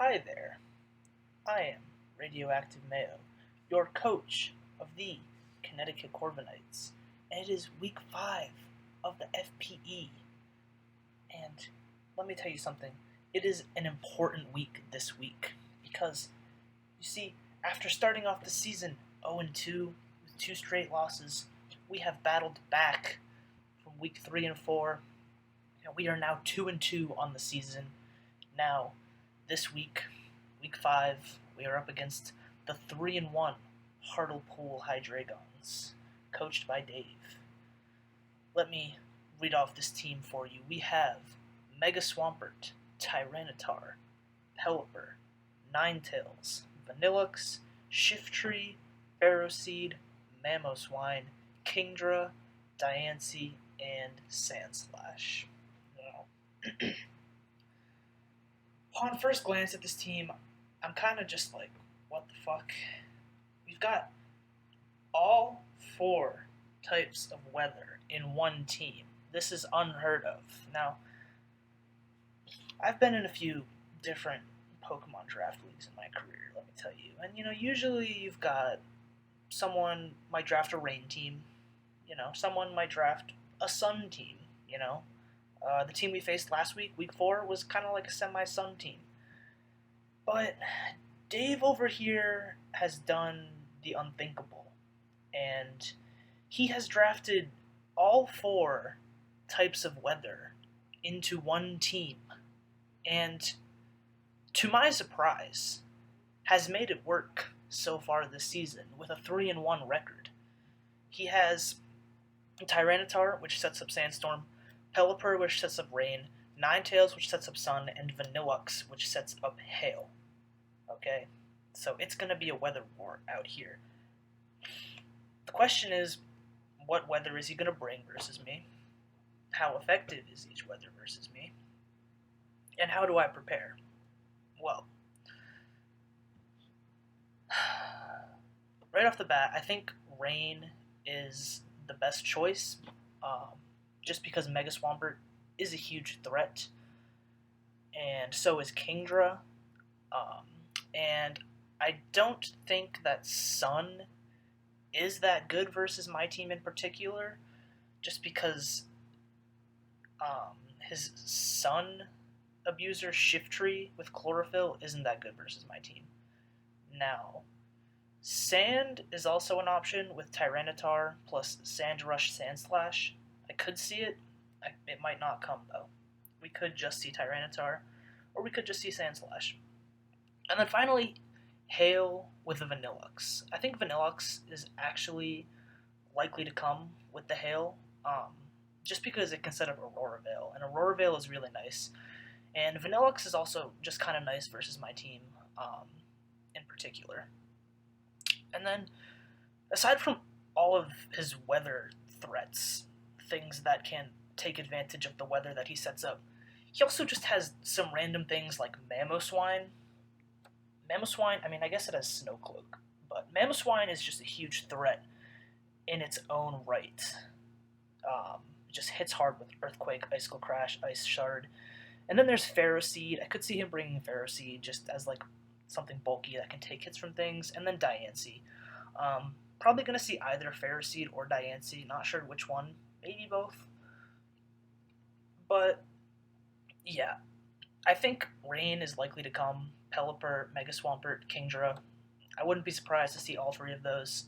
Hi there, I am Radioactive Mayo, your coach of the Connecticut Corviknights, and it is week 5 of the FPE. And let me tell you something, it is an important week this week because, you see, after starting off the season 0-2 with 2 straight losses, we have battled back from week 3 and 4, and we are now 2-2 on the season. Now, this week, week 5, we are up against the 3-1 Hartlepool Hydreigons, coached by Dave. Let me read off this team for you. We have Mega Swampert, Tyranitar, Pelipper, Ninetales, Vanillux, Shifttree, Ferroseed, Mamoswine, Kingdra, Diancie, and Sandslash. Now, upon first glance at this team, I'm kind of just like, what the fuck? We've got all 4 types of weather in one team. This is unheard of. Now, I've been in a few different Pokemon draft leagues in my career, let me tell you. And, usually you've got someone might draft a rain team, someone might draft a sun team, the team we faced last week, week 4, was kind of like a semi-sun team. But Dave over here has done the unthinkable, and he has drafted all 4 types of weather into one team, and to my surprise, has made it work so far this season with a 3-1 record. He has Tyranitar, which sets up Sandstorm, Pelipper, which sets up Rain, Ninetales, which sets up Sun, and Vanillux, which sets up Hail. Okay? So it's going to be a weather war out here. The question is, what weather is he going to bring versus me? How effective is each weather versus me? And how do I prepare? Well, right off the bat, I think Rain is the best choice, just because Mega Swampert is a huge threat, and so is Kingdra, and I don't think that Sun is that good versus my team in particular, just because his Sun abuser Shifttree with Chlorophyll isn't that good versus my team. Now, Sand is also an option with Tyranitar plus Sandrush Sandslash. I could see it. It might not come, though. We could just see Tyranitar, or we could just see Sandslash. And then finally, Hail with the Vanillux. I think Vanillux is actually likely to come with the Hail, just because it can set up Aurora Veil, and Aurora Veil is really nice. And Vanillux is also just kind of nice versus my team, in particular. And then, aside from all of his weather threats, things that can take advantage of the weather that he sets up, he also just has some random things like Mamoswine. Mamoswine, I guess it has Snowcloak, but Mamoswine is just a huge threat in its own right. It just hits hard with Earthquake, Icicle Crash, Ice Shard. And then there's Ferroseed. I could see him bringing Ferroseed just as like something bulky that can take hits from things. And then Diancie. Probably going to see either Ferroseed or Diancie. Not sure which one. Maybe both. But, yeah. I think Rain is likely to come. Pelipper, Mega Swampert, Kingdra. I wouldn't be surprised to see all 3 of those.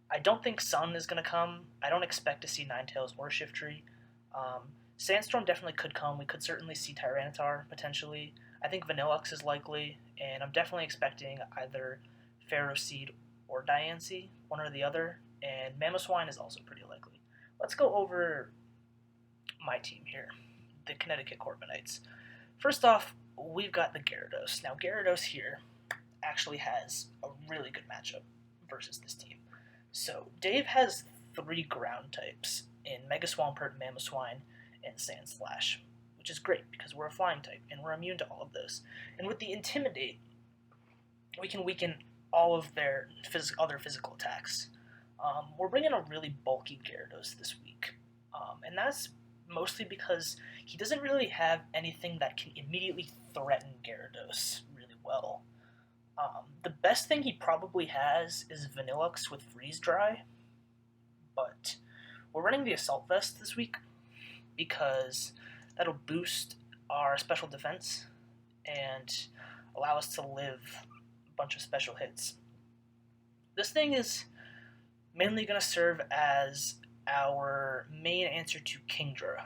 I don't think Sun is going to come. I don't expect to see Ninetales or Shifttree. Sandstorm definitely could come. We could certainly see Tyranitar, potentially. I think Vanillux is likely, and I'm definitely expecting either Ferroseed or Diancie, one or the other, and Mamoswine is also pretty likely. Let's go over my team here, the Connecticut Corviknights. First off, we've got the Gyarados. Now, Gyarados here actually has a really good matchup versus this team. So, Dave has 3 ground types in Mega Swampert, Mamoswine, and Sandslash, which is great because we're a flying type and we're immune to all of those. And with the Intimidate, we can weaken all of their other physical attacks. We're bringing a really bulky Gyarados this week, and that's mostly because he doesn't really have anything that can immediately threaten Gyarados really well. The best thing he probably has is Vanillux with Freeze Dry, but we're running the Assault Vest this week because that'll boost our special defense and allow us to live a bunch of special hits. This thing is mainly going to serve as our main answer to Kingdra.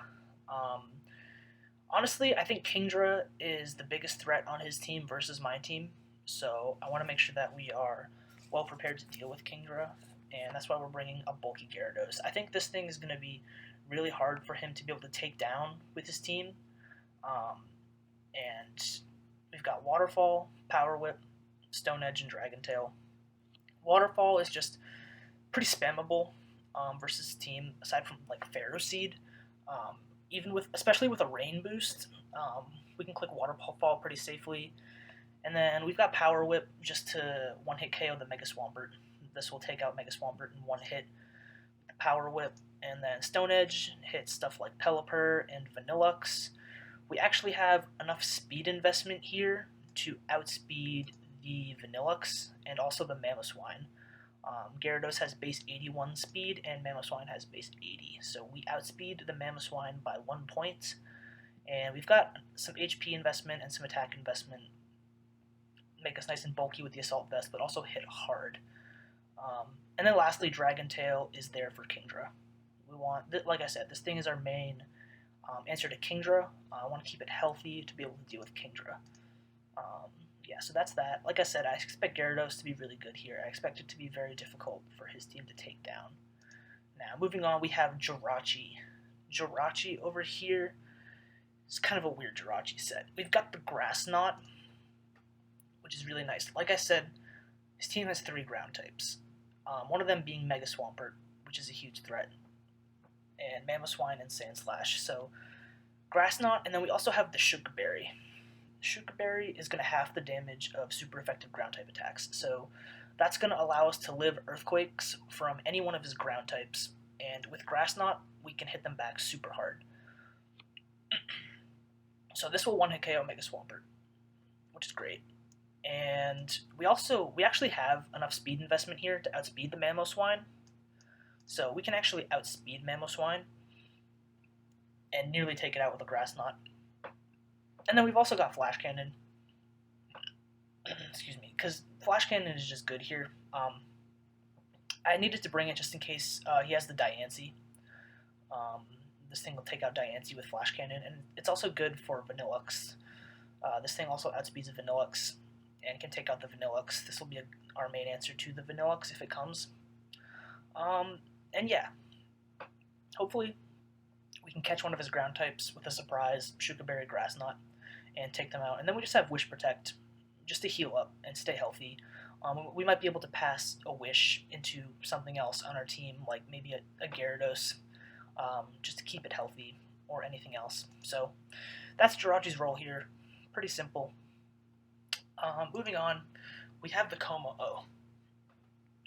Honestly, I think Kingdra is the biggest threat on his team versus my team, so I want to make sure that we are well prepared to deal with Kingdra, and that's why we're bringing a bulky Gyarados. I think this thing is going to be really hard for him to be able to take down with his team, and we've got Waterfall, Power Whip, Stone Edge, and Dragon Tail. Waterfall is just pretty spammable versus his team, aside from like Pharaoh Seed. Especially with a rain boost, we can click Waterfall pretty safely. And then we've got Power Whip just to one-hit KO the Mega Swampert. This will take out Mega Swampert in one hit. Power Whip, and then Stone Edge hits stuff like Pelipper and Vanillux. We actually have enough speed investment here to outspeed the Vanillux and also the Mamoswine. Gyarados has base 81 speed, and Mamoswine has base 80, so we outspeed the Mamoswine by 1 point, and we've got some HP investment and some attack investment. Make us nice and bulky with the Assault Vest, but also hit hard. And then lastly, Dragon Tail is there for Kingdra. We want, like I said, this thing is our main answer to Kingdra. I want to keep it healthy to be able to deal with Kingdra. Yeah, so that's that. Like I said, I expect Gyarados to be really good here. I expect it to be very difficult for his team to take down. Now, moving on, we have Jirachi. Jirachi over here is kind of a weird Jirachi set. We've got the Grass Knot, which is really nice. Like I said, his team has 3 ground types. One of them being Mega Swampert, which is a huge threat, and Mamoswine and Sandslash. So, Grass Knot, and then we also have the Shuka Berry. Shuka Berry is going to half the damage of super effective ground type attacks, so that's going to allow us to live Earthquakes from any one of his ground types, and with Grass Knot, we can hit them back super hard. So this will one-hit KO Mega Swampert, which is great. And we actually have enough speed investment here to outspeed the Mamoswine, so we can actually outspeed Mamoswine and nearly take it out with a Grass Knot. And then we've also got Flash Cannon. Excuse me, because Flash Cannon is just good here. I needed to bring it just in case he has the Diancie. This thing will take out Diancie with Flash Cannon, and it's also good for Vanillux. This thing also outspeeds a Vanillux and can take out the Vanillux. This will be our main answer to the Vanillux if it comes. And yeah, hopefully we can catch one of his ground types with a surprise Shuka Berry Grass Knot and take them out. And then we just have Wish Protect just to heal up and stay healthy. We might be able to pass a Wish into something else on our team, like maybe a Gyarados, just to keep it healthy, or anything else. So that's Jirachi's role here. Pretty simple. Moving on, we have the Como-O.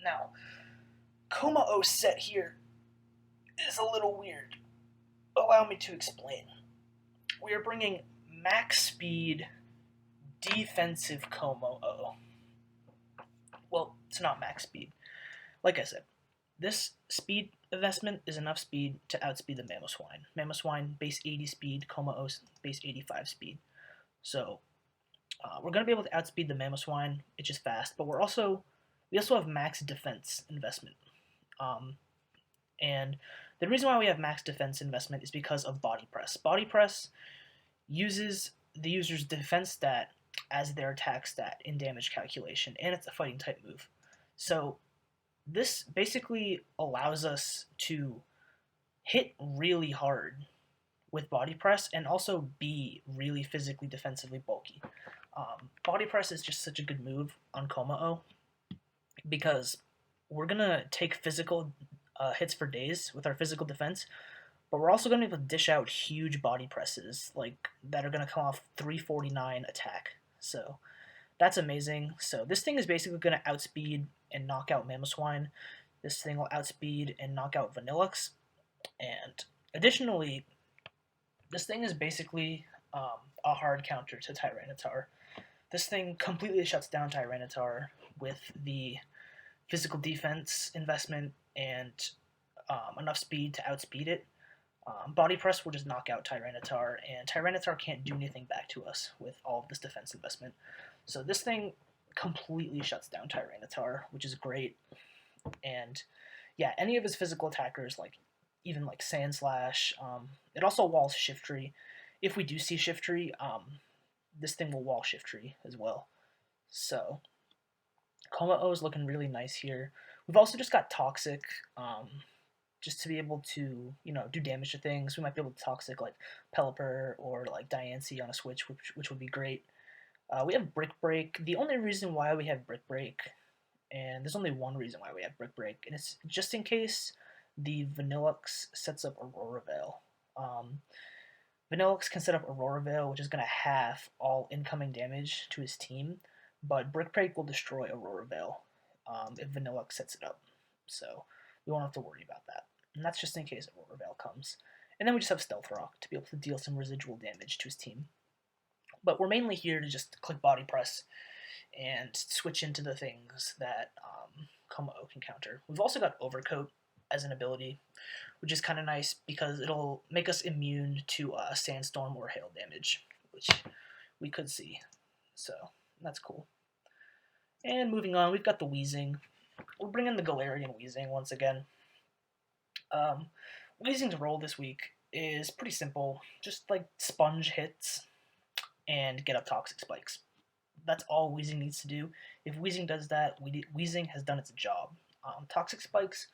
Now, Como-O set here is a little weird. Allow me to explain. We are bringing max speed defensive Como-O. Well, it's not max speed. Like I said, this speed investment is enough speed to outspeed the Mamoswine. Mamoswine base 80 speed, Como-O's base 85 speed. So we're going to be able to outspeed the Mamoswine. It's just fast, but we also have max defense investment. And the reason why we have max defense investment is because of Body Press. Body Press uses the user's defense stat as their attack stat in damage calculation, and it's a fighting type move. So this basically allows us to hit really hard with Body Press and also be really physically defensively bulky. Body Press is just such a good move on Como-O because we're going to take physical hits for days with our physical defense, but we're also going to be able to dish out huge body presses like that are going to come off 349 attack. So that's amazing. So this thing is basically going to outspeed and knock out Mamoswine. This thing will outspeed and knock out Vanillux. And additionally, this thing is basically a hard counter to Tyranitar. This thing completely shuts down Tyranitar with the physical defense investment and enough speed to outspeed it. Body Press will just knock out Tyranitar, and Tyranitar can't do anything back to us with all of this defense investment. So this thing completely shuts down Tyranitar, which is great. And yeah, any of his physical attackers, like even like Sandslash, it also walls Shiftry. If we do see Shiftry, this thing will wall Shiftry as well. So Kommo-o is looking really nice here. We've also just got Toxic, just to be able to, do damage to things. We might be able to Toxic like Pelipper or like Diancie on a switch, which would be great. We have Brick Break. The only reason why we have Brick Break, and there's only one reason why we have Brick Break, and it's just in case the Vanillux sets up Aurora Veil. Vanillux can set up Aurora Veil, which is going to halve all incoming damage to his team, but Brick Break will destroy Aurora Veil if Vanillux sets it up. So we won't have to worry about that. And that's just in case Aurora Veil comes. And then we just have Stealth Rock to be able to deal some residual damage to his team. But we're mainly here to just click Body Press and switch into the things that Kommo-o can counter. We've also got Overcoat as an ability, which is kind of nice because it'll make us immune to Sandstorm or Hail damage, which we could see. So that's cool. And moving on, we've got the Weezing. We're bringing the Galarian Weezing once again. Weezing's role this week is pretty simple. Just like sponge hits and get up Toxic Spikes. That's all Weezing needs to do. If Weezing does that, Weezing has done its job. Toxic Spikes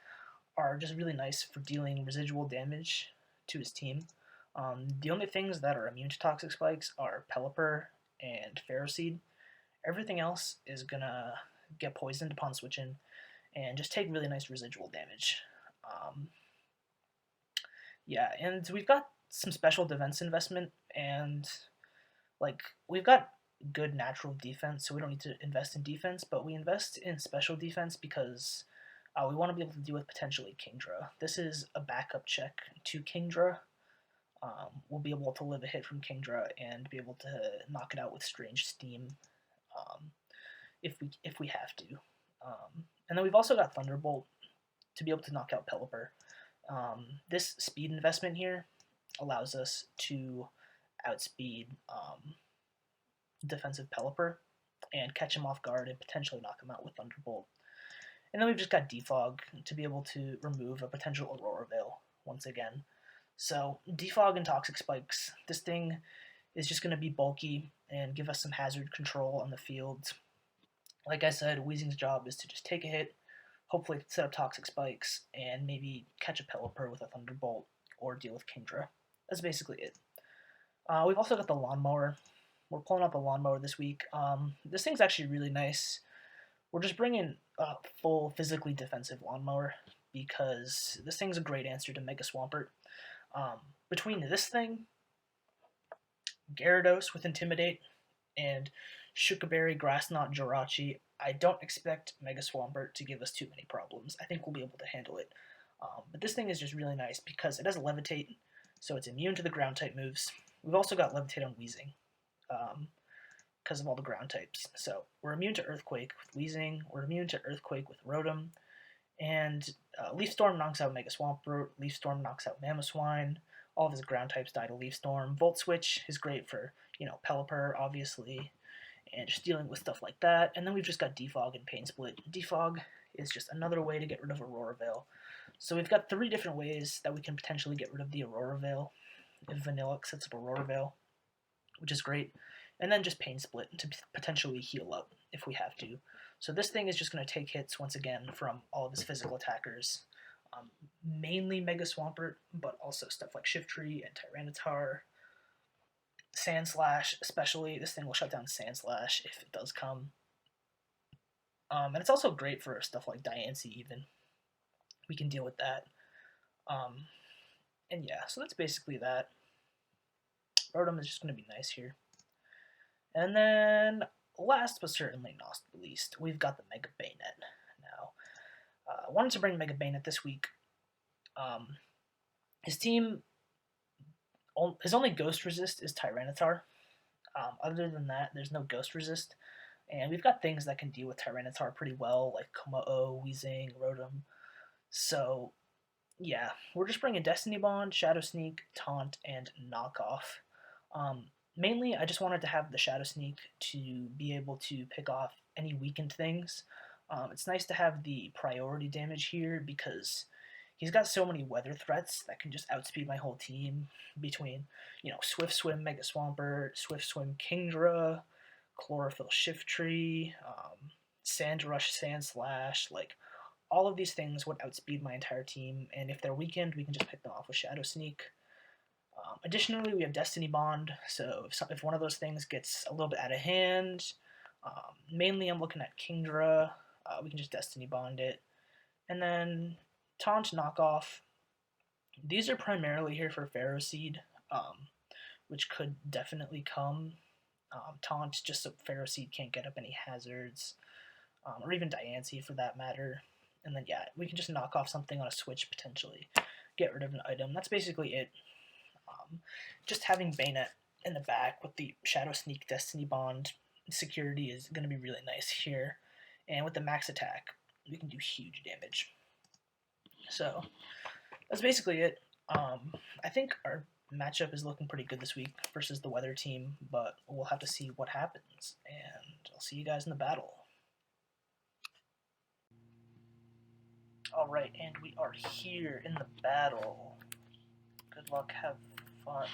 are just really nice for dealing residual damage to his team. The only things that are immune to Toxic Spikes are Pelipper and Ferroseed. Everything else is going to get poisoned upon switching and just take really nice residual damage. Yeah, and we've got some special defense investment, and like we've got good natural defense, so we don't need to invest in defense, but we invest in special defense because we want to be able to deal with potentially Kingdra. This is a backup check to Kingdra. We'll be able to live a hit from Kingdra and be able to knock it out with Strange Steam if we have to. And then we've also got Thunderbolt to be able to knock out Pelipper. This speed investment here allows us to outspeed defensive Pelipper and catch him off guard and potentially knock him out with Thunderbolt. And then we've just got Defog to be able to remove a potential Aurora Veil once again. So Defog and Toxic Spikes, this thing is just going to be bulky and give us some hazard control on the field. Like I said, Weezing's job is to just take a hit, hopefully set up Toxic Spikes, and maybe catch a Pelipper with a Thunderbolt or deal with Kingdra. That's basically it. We've also got the Lawnmower. We're pulling out the Lawnmower this week. This thing's actually really nice. We're just bringing a full physically defensive Lawnmower because this thing's a great answer to Mega Swampert. Between this thing, Gyarados with Intimidate, and Shukaberry, Grassknot, Jirachi, I don't expect Mega Swampert to give us too many problems. I think we'll be able to handle it. But this thing is just really nice because it has Levitate, so it's immune to the ground type moves. We've also got Levitate on Weezing because of all the ground types. So we're immune to Earthquake with Weezing, we're immune to Earthquake with Rotom, and Leaf Storm knocks out Mega Swampert, Leaf Storm knocks out Mamoswine, all of his ground types die to Leaf Storm. Volt Switch is great for, Pelipper, obviously, and just dealing with stuff like that. And then we've just got Defog and Pain Split. Defog is just another way to get rid of Aurora Veil. So we've got 3 different ways that we can potentially get rid of the Aurora Veil if Vanillux sets up Aurora Veil, which is great. And then just Pain Split to potentially heal up if we have to. So this thing is just going to take hits once again from all of his physical attackers. Mainly Mega Swampert, but also stuff like Shiftry and Tyranitar. Sandslash, especially. This thing will shut down Sandslash if it does come. And it's also great for stuff like Diancie even. We can deal with that. And yeah, so that's basically that. Rotom is just going to be nice here. And then, last but certainly not least, we've got the Mega Bayonet. Now, I wanted to bring Mega Bayonet this week. His team, his only Ghost Resist is Tyranitar. Other than that, there's no Ghost Resist, and we've got things that can deal with Tyranitar pretty well, like Kommo-o, Weezing, Rotom. So, yeah, we're just bringing Destiny Bond, Shadow Sneak, Taunt, and Knockoff. Mainly, I just wanted to have the Shadow Sneak to be able to pick off any weakened things. It's nice to have the priority damage here because he's got so many weather threats that can just outspeed my whole team between, Swift Swim Mega Swampert, Swift Swim Kingdra, Chlorophyll Shiftry, Sand Rush Sand Slash, like all of these things would outspeed my entire team, and if they're weakened, we can just pick them off with Shadow Sneak. Additionally, we have Destiny Bond, so if one of those things gets a little bit out of hand, mainly I'm looking at Kingdra, we can just Destiny Bond it. And then Taunt Knockoff, these are primarily here for Ferroseed, which could definitely come. Taunt, just so Ferroseed can't get up any hazards, or even Diancie for that matter. And then, yeah, we can just knock off something on a switch potentially, get rid of an item. That's basically it. Just having Bayonet in the back with the Shadow Sneak Destiny Bond security is going to be really nice here. And with the max attack, we can do huge damage. So that's basically it. I think our matchup is looking pretty good this week versus the weather team, but we'll have to see what happens. And I'll see you guys in the battle. Alright, and we are here in the battle. Good luck, have fun.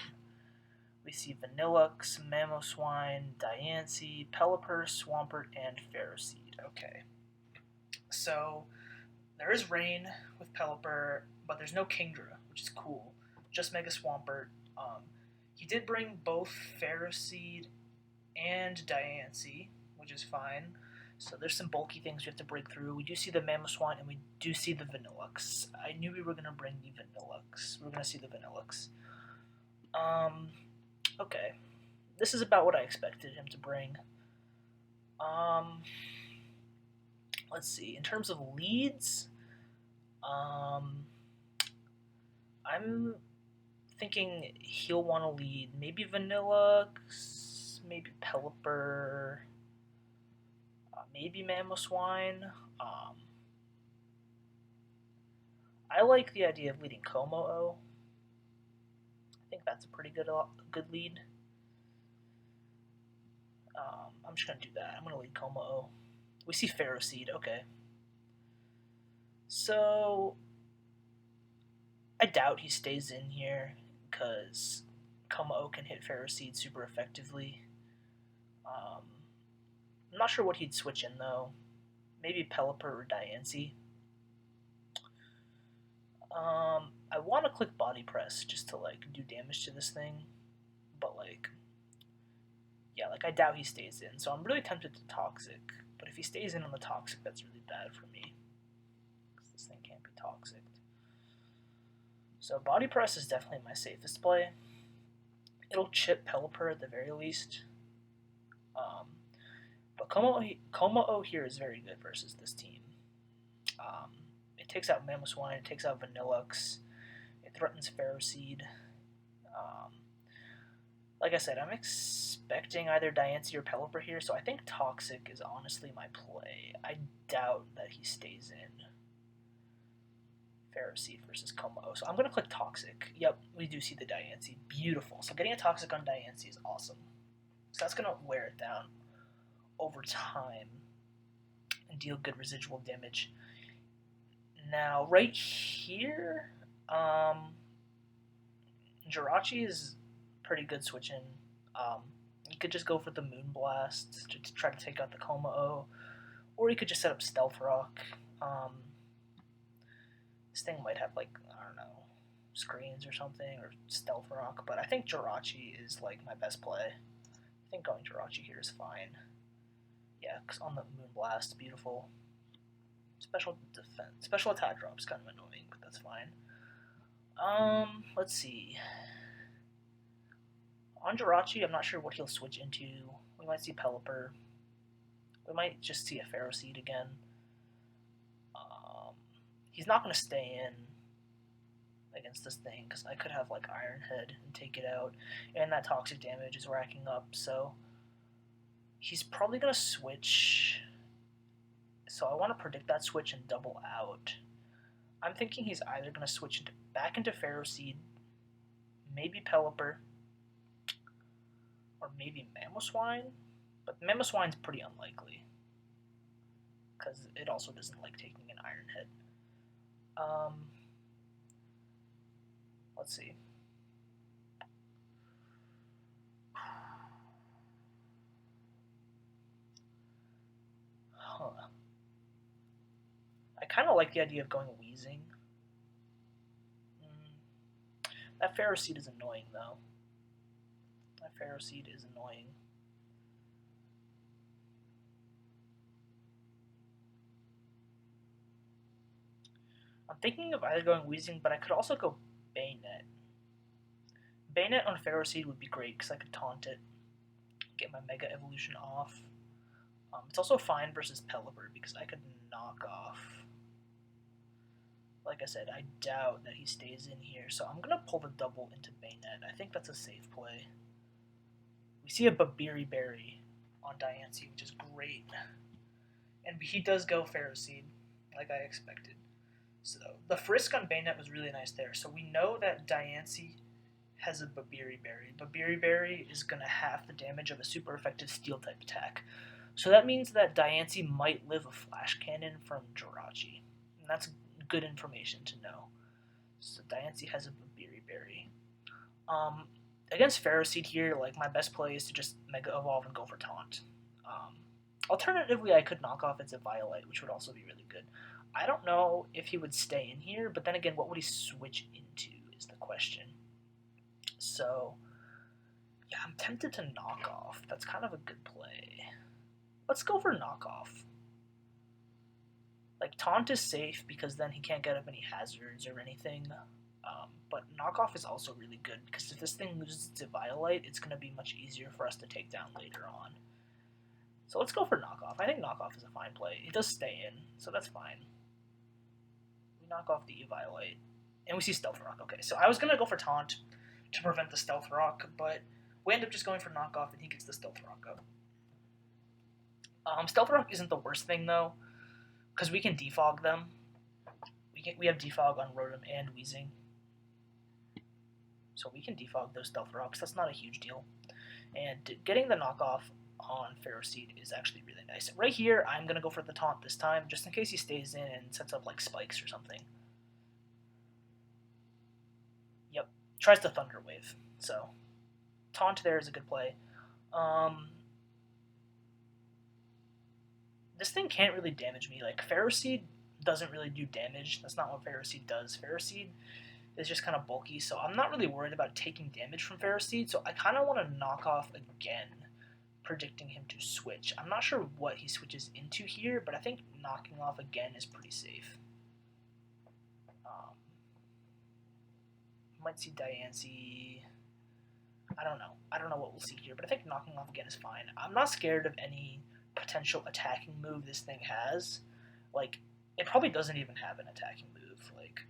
We see Vanillux, Mamoswine, Diancie, Pelipper, Swampert, and Ferroseed. Okay. So, there is Rain with Pelipper, but there's no Kingdra, which is cool. Just Mega Swampert. He did bring both Ferroseed and Diancie, which is fine. So there's some bulky things we have to break through. We do see the Mamoswine, and we do see the Vanillux. I knew we were going to bring the Vanillux. We're going to see the Vanillux. Okay. This is about what I expected him to bring. Let's see. In terms of leads, I'm thinking he'll want to lead maybe Vanillux, maybe Pelipper, maybe Mamoswine. I like the idea of leading Kommo-o. I think that's a pretty good lead. I'm just going to do that. I'm going to lead Kommo-o. We see Ferroseed. Okay. So, I doubt he stays in here because Kommo-o can hit Ferroseed super effectively. I'm not sure what he'd switch in, though. Maybe Pelipper or Diancie. I want to click Body Press just to, do damage to this thing. But, yeah, I doubt he stays in. So I'm really tempted to Toxic. But if he stays in on the Toxic, that's really bad for me. Because this thing can't be Toxic. So Body Press is definitely my safest play. It'll chip Pelipper at the very least. But Kommo-o here is very good versus this team. It takes out Mamoswine, it takes out Vanillux, it threatens Ferroseed. Like I said, I'm expecting either Diancie or Pelipper here, so I think Toxic is honestly my play. I doubt that he stays in Ferroseed versus Kommo-o, so I'm going to click Toxic. Yep, we do see the Diancie. Beautiful. So getting a Toxic on Diancie is awesome. So that's going to wear it down over time and deal good residual damage. Now, right here, Jirachi is pretty good switching. You could just go for the Moonblast to try to take out the Kommo-o, or you could just set up Stealth Rock. This thing might have, I don't know, screens or something, or Stealth Rock, but I think Jirachi is, my best play. I think going Jirachi here is fine. Yeah, because on the Moonblast, beautiful. Special defense, special attack drop is kind of annoying, but that's fine. Let's see. On Jirachi, I'm not sure what he'll switch into. We might see Pelipper. We might just see a Ferroseed again. He's not going to stay in. against this thing, because I could have like Iron Head and take it out, and that toxic damage is racking up, so he's probably going to switch, so I want to predict that switch and double out. I'm thinking he's either going to switch back into Ferroseed, maybe Pelipper, or maybe Mamoswine, but Mamoswine's pretty unlikely, because it also doesn't like taking an Iron Head. Let's see. Huh. I kind of like the idea of going Wheezing. That Ferroseed is annoying, though. That Ferroseed is annoying. I'm thinking of either going Wheezing, but I could also go Bayonet. Bayonet on Ferroseed would be great because I could taunt it, get my Mega Evolution off. It's also fine versus Pelipper because I could knock off. Like I said, I doubt that he stays in here, so I'm going to pull the double into Bayonet. I think that's a safe play. We see a Babiri Berry on Diancie, which is great. And he does go Ferroseed, like I expected. So the Frisk on Bayonet was really nice there. So we know that Diancie has a Babiri Berry. Babiri Berry is going to have the damage of a super effective Steel-type attack. So that means that Diancie might live a Flash Cannon from Jirachi. And that's good information to know. So Diancie has a Babiri Berry. Against Ferroseed here, like, my best play is to just Mega Evolve and go for Taunt. Alternatively, I could knock off its Eviolite, which would also be really good. I don't know if he would stay in here, but then again, what would he switch into is the question. So, yeah, I'm tempted to knock off. That's kind of a good play. Let's go for knockoff. Like, Taunt is safe because then he can't get up any hazards or anything. But knockoff is also really good because if this thing loses its Eviolite, it's going to be much easier for us to take down later on. So let's go for knockoff. I think knockoff is a fine play. It does stay in, so that's fine. We knock off the Eviolite, and we see Stealth Rock. Okay, so I was going to go for Taunt to prevent the Stealth Rock, but we end up just going for knockoff, and he gets the Stealth Rock up. Stealth Rock isn't the worst thing, though, because we can defog them. We have defog on Rotom and Wheezing. So we can defog those Stealth Rocks. That's not a huge deal. And getting the knockoff on Ferroseed is actually really nice. Right here, I'm going to go for the Taunt this time, just in case he stays in and sets up, like, spikes or something. Yep. Tries to Thunder Wave. So, Taunt there is a good play. This thing can't really damage me. Like, Ferroseed doesn't really do damage. That's not what Ferroseed does. Ferroseed is just kind of bulky, so I'm not really worried about taking damage from Ferroseed, so I kind of want to knock off again, predicting him to switch. I'm not sure what he switches into here, but I think knocking off again is pretty safe. Might see Diancie. I don't know. I don't know what we'll see here, but I think knocking off again is fine. I'm not scared of any potential attacking move this thing has. Like, it probably doesn't even have an attacking move. Like,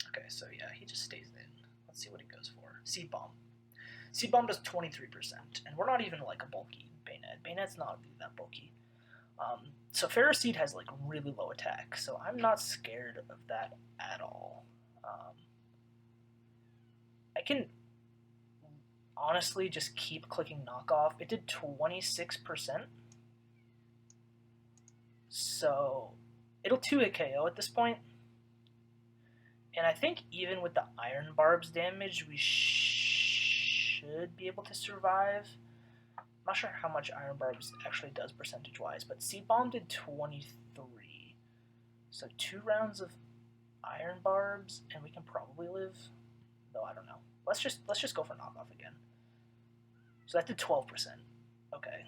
okay, so yeah, he just stays in. Let's see what he goes for. Seed Bomb. Seed Bomb does 23%, and we're not even like a bulky Bayonet. Bayonet's not really that bulky. So Ferroseed has like really low attack, so I'm not scared of that at all. I can honestly just keep clicking knockoff. It did 26%, so it'll 2-hit KO at this point. And I think even with the Iron Barb's damage, we should be able to survive. I'm not sure how much Iron Barb's actually does percentage-wise, but Seed Bomb did 23. So 2 rounds of Iron Barbs, and we can probably live. Though I don't know. Let's just go for knockoff again. So that did 12%. Okay.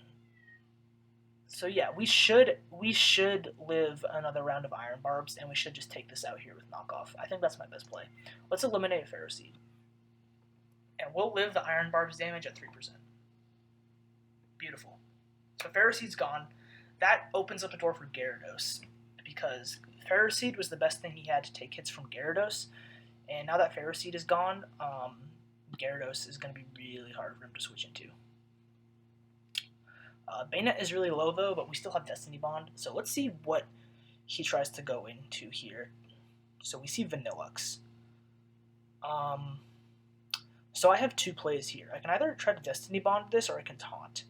So yeah, we should live another round of Iron Barbs, and we should just take this out here with knockoff. I think that's my best play. Let's eliminate Ferroseed. And we'll live the Iron Barbs damage at 3%. Beautiful. So Ferroseed's gone. That opens up a door for Gyarados, because Ferroseed was the best thing he had to take hits from Gyarados, And now that Ferroseed is gone, Gyarados is going to be really hard for him to switch into. Bayonet is really low though, but we still have Destiny Bond. So let's see what he tries to go into here. So we see Vanillux. So I have two plays here. I can either try to Destiny Bond this, or I can taunt.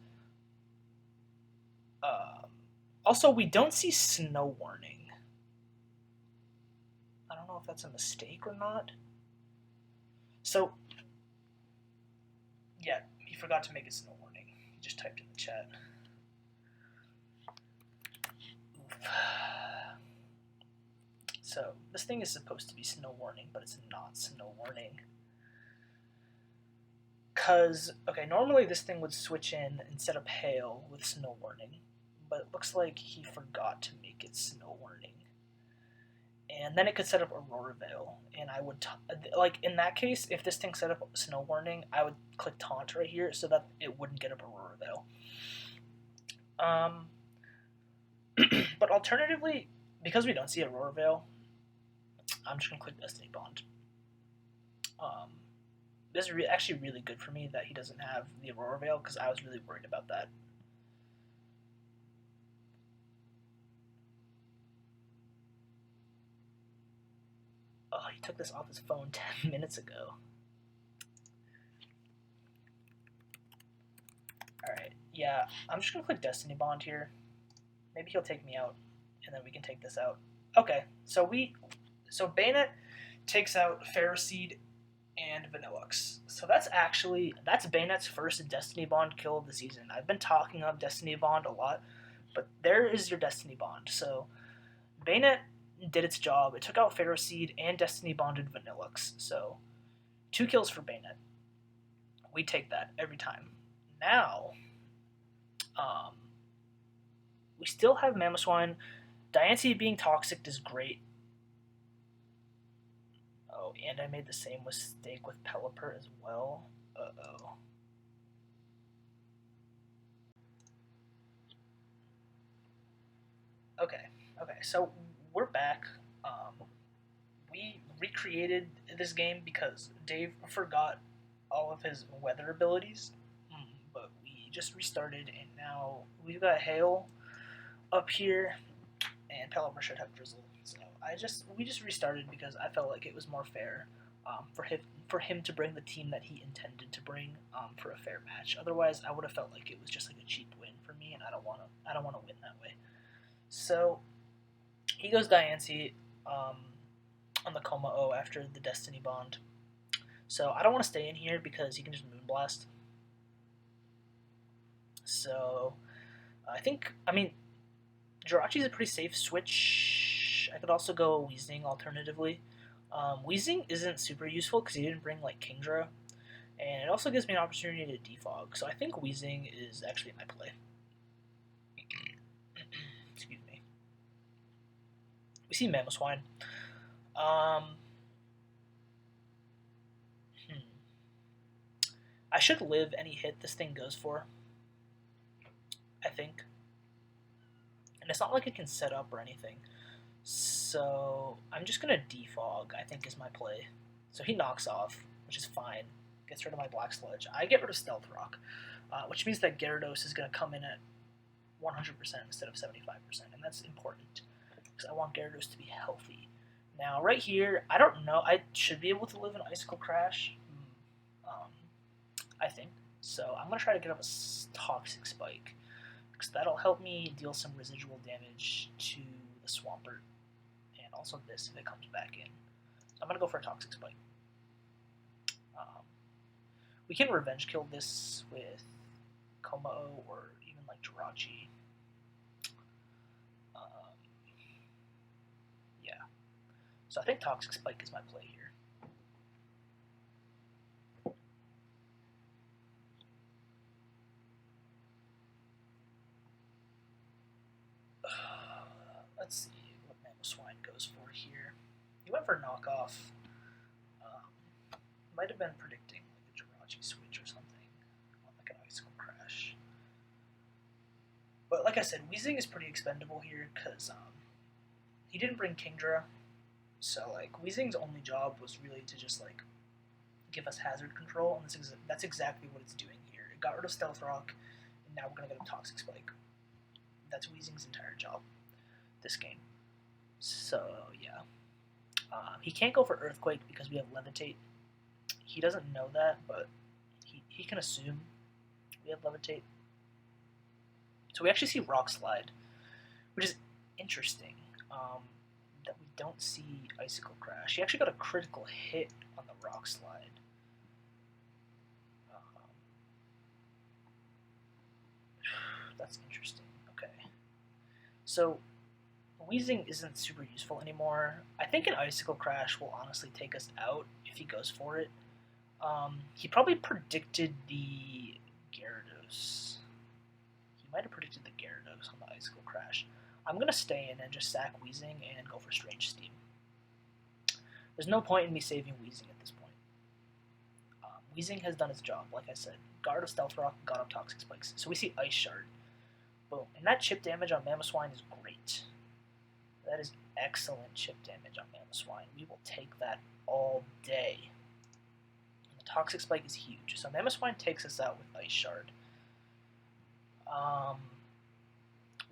Also, we don't see Snow Warning. I don't know if that's a mistake or not. So, yeah, he forgot to make it Snow Warning. He just typed in the chat. Oof. So, this thing is supposed to be Snow Warning, but it's not Snow Warning. Because, okay, normally this thing would switch in instead of Hail with Snow Warning, but it looks like he forgot to make it Snow Warning. And then it could set up Aurora Veil, and I would, like, in that case, if this thing set up Snow Warning, I would click Taunt right here so that it wouldn't get up Aurora Veil. But alternatively, because we don't see Aurora Veil, I'm just going to click Destiny Bond. This is actually really good for me that he doesn't have the Aurora Veil, because I was really worried about that. Oh, he took this off his phone 10 minutes ago. Alright, yeah, I'm just going to click Destiny Bond here. Maybe he'll take me out, and then we can take this out. Okay, so Bayonet takes out Ferroseed and Vanillux. So that's Bayonet's first Destiny Bond kill of the season. I've been talking up Destiny Bond a lot, but there is your Destiny Bond. So Bayonet did its job. It took out Ferroseed and Destiny Bonded Vanillux. So 2 kills for Bayonet. We take that every time. Now, we still have Mamoswine. Diancie being toxic is great. Oh, and I made the same mistake with Pelipper as well. Uh-oh. Okay, so we're back. We recreated this game because Dave forgot all of his weather abilities, but we just restarted, and now we've got Hail up here, and Pelipper should have Drizzle. So we just restarted because I felt like it was more fair for him to bring the team that he intended to bring for a fair match. Otherwise, I would have felt like it was just like a cheap win for me, and I don't want to win that way. So he goes Diancie on the Coma O after the Destiny Bond. So I don't want to stay in here because he can just Moonblast. So I mean, Jirachi's a pretty safe switch. I could also go Weezing alternatively. Weezing isn't super useful because he didn't bring like Kingdra, and it also gives me an opportunity to defog. So I think Weezing is actually my play. Excuse me. We see Mamoswine. I should live any hit this thing goes for, I think. And it's not like it can set up or anything. So I'm just going to defog, I think, is my play. So he knocks off, which is fine. Gets rid of my Black Sludge. I get rid of Stealth Rock, which means that Gyarados is going to come in at 100% instead of 75%. And that's important because I want Gyarados to be healthy. Now, right here, I don't know. I should be able to live an Icicle Crash, I think. So I'm going to try to get up a Toxic Spike, because that'll help me deal some residual damage to the Swampert, and also this if it comes back in. So I'm going to go for a Toxic Spike. We can Revenge Kill this with Coma-O or even like Jirachi. Yeah. So I think Toxic Spike is my play here. Let's see what Mamoswine goes for here. He went for Knockoff. Might have been predicting like a Jirachi switch or something, like an Icicle Crash. But like I said, Weezing is pretty expendable here because he didn't bring Kingdra, So like Weezing's only job was really to just like give us hazard control, and that's exactly what it's doing here. It got rid of Stealth Rock, and now we're gonna get a Toxic Spike. That's Weezing's entire job this game. So yeah, he can't go for Earthquake because we have Levitate. He doesn't know that, but he can assume we have Levitate. So we actually see Rock Slide, which is interesting. That we don't see Icicle Crash. He actually got a critical hit on the Rock Slide. That's interesting. Okay. So Weezing isn't super useful anymore. I think an Icicle Crash will honestly take us out if he goes for it. He probably predicted the Gyarados. He might have predicted the Gyarados on the Icicle Crash. I'm going to stay in and just sack Weezing and go for Strange Steam. There's no point in me saving Weezing at this point. Weezing has done its job, like I said. Guard of Stealth Rock, got up Toxic Spikes. So we see Ice Shard. Boom. And that chip damage on Mamoswine is great. That is excellent chip damage on Mamoswine. We will take that all day. And the Toxic Spike is huge. So Mamoswine takes us out with Ice Shard.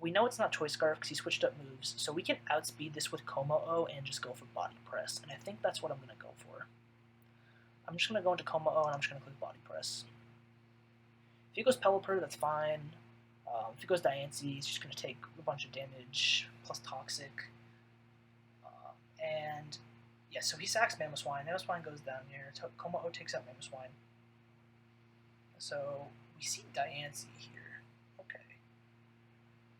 We know it's not Choice Scarf because he switched up moves, so we can outspeed this with Como-O and just go for Body Press, and I think that's what I'm going to go for. I'm just going to go into Como-O and I'm just going to click Body Press. If he goes Pelipper, that's fine. If he goes Diancie, he's just going to take a bunch of damage, plus Toxic. And, yeah, so he sacks Mamoswine. Mamoswine goes down here. Como-O takes out Mamoswine. So we see Diancie here.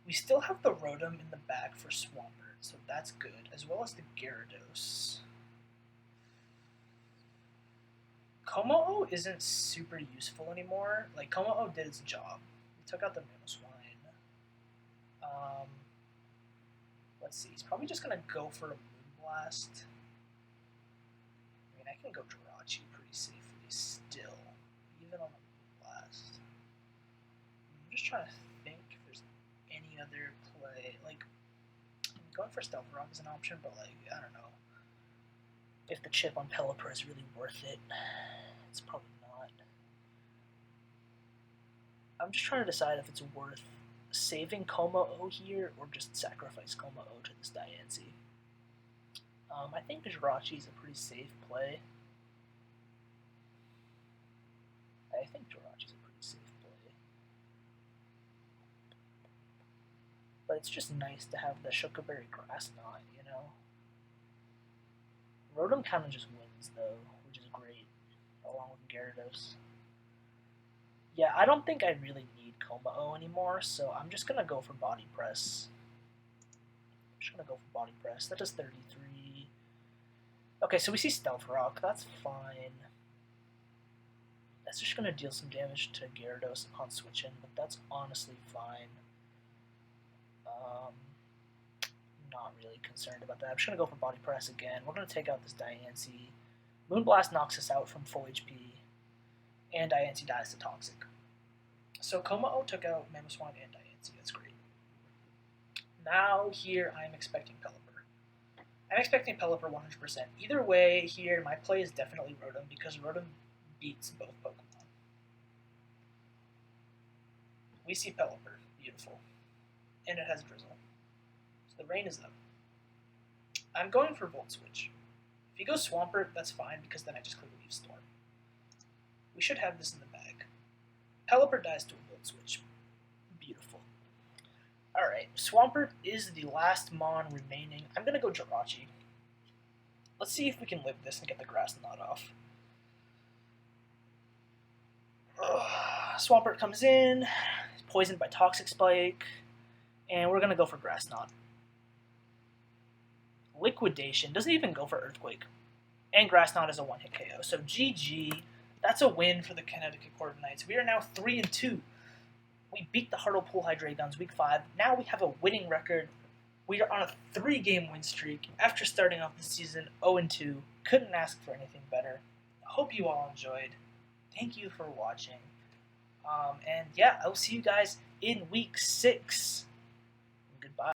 We still have the Rotom in the back for Swampert, so that's good, as well as the Gyarados. Como-O isn't super useful anymore. Like, Como-O did its job. We took out the Mamoswine. Let's see, he's probably just going to go for a Moonblast. I mean, I can go Jirachi pretty safely still, even on a Moonblast. I'm just trying to other play. Like, going for Stealth Rock is an option, but like, I don't know if the chip on Pelipper is really worth it. It's probably not. I'm just trying to decide if it's worth saving Como-O here or just sacrifice Como-O to this Diancie. I think Jirachi is a pretty safe play. I think Jirachi is a pretty safe play. But it's just nice to have the Chocoberry Grass Knot, you know? Rotom kind of just wins, though, which is great, along with Gyarados. Yeah, I don't think I really need Como-O anymore, so I'm just going to go for Body Press. That does 33. Okay, so we see Stealth Rock. That's fine. That's just going to deal some damage to Gyarados upon switching, but that's honestly fine. Not really concerned about that. I'm just going to go for Body Press again. We're going to take out this Diancie. Moonblast knocks us out from full HP, and Diancie dies to Toxic. So Como-O took out Mamoswine and Diancie. That's great. Now here I'm expecting Pelipper. I'm expecting Pelipper 100%. Either way, here my play is definitely Rotom because Rotom beats both Pokemon. We see Pelipper. Beautiful. And it has Drizzle. So the rain is up. I'm going for Volt Switch. If he goes Swampert, that's fine because then I just click Leaf Storm. We should have this in the bag. Pelipper dies to a Volt Switch. Beautiful. Alright, Swampert is the last Mon remaining. I'm going to go Jirachi. Let's see if we can live this and get the Grass Knot off. Swampert comes in, poisoned by Toxic Spike, and we're going to go for Grass Knot. Liquidation doesn't even go for Earthquake, and Grass Knot is a one-hit KO. So GG, that's a win for the Connecticut Corviknights. We are now 3-2. We beat the Hartlepool Hydreigons week 5. Now we have a winning record. We are on a 3-game win streak after starting off the season 0-2. Couldn't ask for anything better. I hope you all enjoyed. Thank you for watching. And yeah, I'll see you guys in week 6.